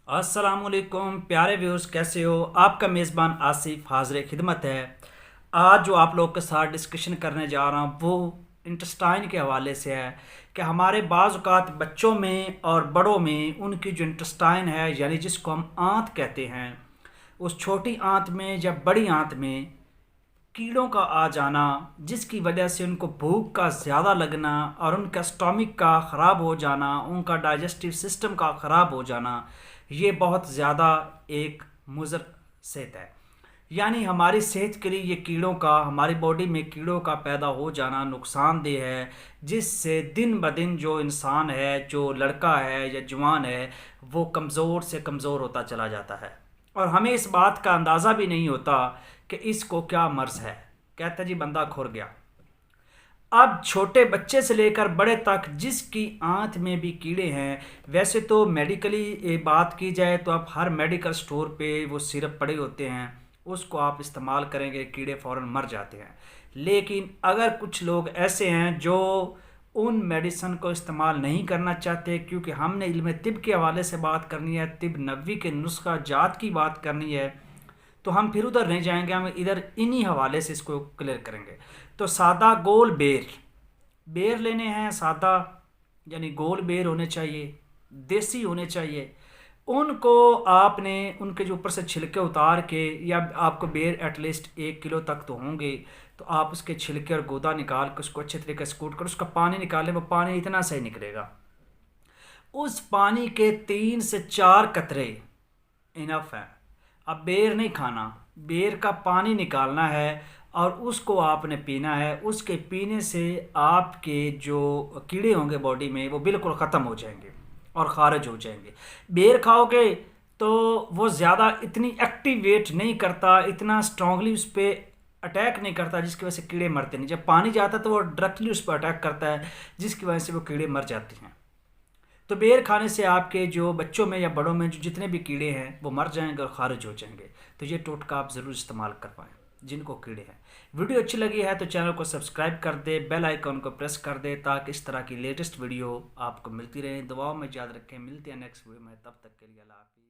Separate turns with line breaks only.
अस्सलामुअलैकुम प्यारे व्यूअर्स, कैसे हो? आपका मेज़बान आसिफ हाज़िर खिदमत है। आज जो आप लोग के साथ डिस्कशन करने जा रहा हूँ वो इंटेस्टाइन के हवाले से है कि हमारे बाज़ औक़ात बच्चों में और बड़ों में उनकी जो इंटेस्टाइन है, यानी जिसको हम आंत कहते हैं, उस छोटी आंत में या बड़ी आंत में कीड़ों का आ जाना, जिसकी वजह से उनको भूख का ज़्यादा लगना और उनका स्टोमिक का ख़राब हो जाना, उनका डाइजेस्टिव सिस्टम का ख़राब हो जाना, ये बहुत ज़्यादा एक मुज़र सेहत है। यानी हमारी सेहत के लिए ये कीड़ों का, हमारी बॉडी में कीड़ों का पैदा हो जाना नुकसानदेह है, जिससे दिन ब दिन जो इंसान है, जो लड़का है या जवान है, वो कमज़ोर से कमज़ोर होता चला जाता है और हमें इस बात का अंदाज़ा भी नहीं होता कि इसको क्या मर्ज़ है। कहते जी बंदा खुर गया। अब छोटे बच्चे से लेकर बड़े तक जिसकी आंत में भी कीड़े हैं, वैसे तो मेडिकली ये बात की जाए तो अब हर मेडिकल स्टोर पे वो सिरप पड़े होते हैं, उसको आप इस्तेमाल करेंगे, कीड़े फ़ौरन मर जाते हैं। लेकिन अगर कुछ लोग ऐसे हैं जो उन मेडिसन को इस्तेमाल नहीं करना चाहते, क्योंकि हमने इल्म तिब के हवाले से बात करनी है, तिब नबवी के नुस्खा जात की बात करनी है, तो हम फिर उधर नहीं जाएंगे, हम इधर इन्हीं हवाले से इसको क्लियर करेंगे। तो सादा गोल बेर बेर लेने हैं, सादा यानी गोल बेर होने चाहिए, देसी होने चाहिए। उनको आपने उनके जो ऊपर से छिलके उतार के, या आपको बेर एटलीस्ट 1 किलो तक तो होंगे, तो आप उसके छिलके और गूदा निकाल कर उसको अच्छे तरीके से कूट कर उसका पानी निकालें। वो पानी इतना सही निकलेगा, उस पानी के 3 से 4 कतरे इनफ है। अब बेर नहीं खाना, बेर का पानी निकालना है और उसको आपने पीना है। उसके पीने से आपके जो कीड़े होंगे बॉडी में वो बिल्कुल ख़त्म हो जाएंगे और ख़ारिज हो जाएंगे। बेर खाओगे तो वो ज़्यादा इतनी एक्टिवेट नहीं करता, इतना स्ट्रांगली उस पर अटैक नहीं करता, जिसकी वजह से कीड़े मरते नहीं। जब पानी जाता है तो वो डायरेक्टली उस पर अटैक करता है, जिसकी वजह से वो कीड़े मर जाते हैं। तो बेर खाने से आपके जो बच्चों में या बड़ों में जो जितने भी कीड़े हैं वो मर जाएंगे और खारिज हो जाएंगे। तो ये टोटका आप ज़रूर इस्तेमाल कर पाएँ जिनको कीड़े हैं। वीडियो अच्छी लगी है तो चैनल को सब्सक्राइब कर दे, बेल आइकन को प्रेस कर दे, ताकि इस तरह की लेटेस्ट वीडियो आपको मिलती रहे। दुआओं में याद रखें। मिलते हैं नेक्स्ट वीडियो में, तब तक के लिए अल्लाह हाफ़िज़।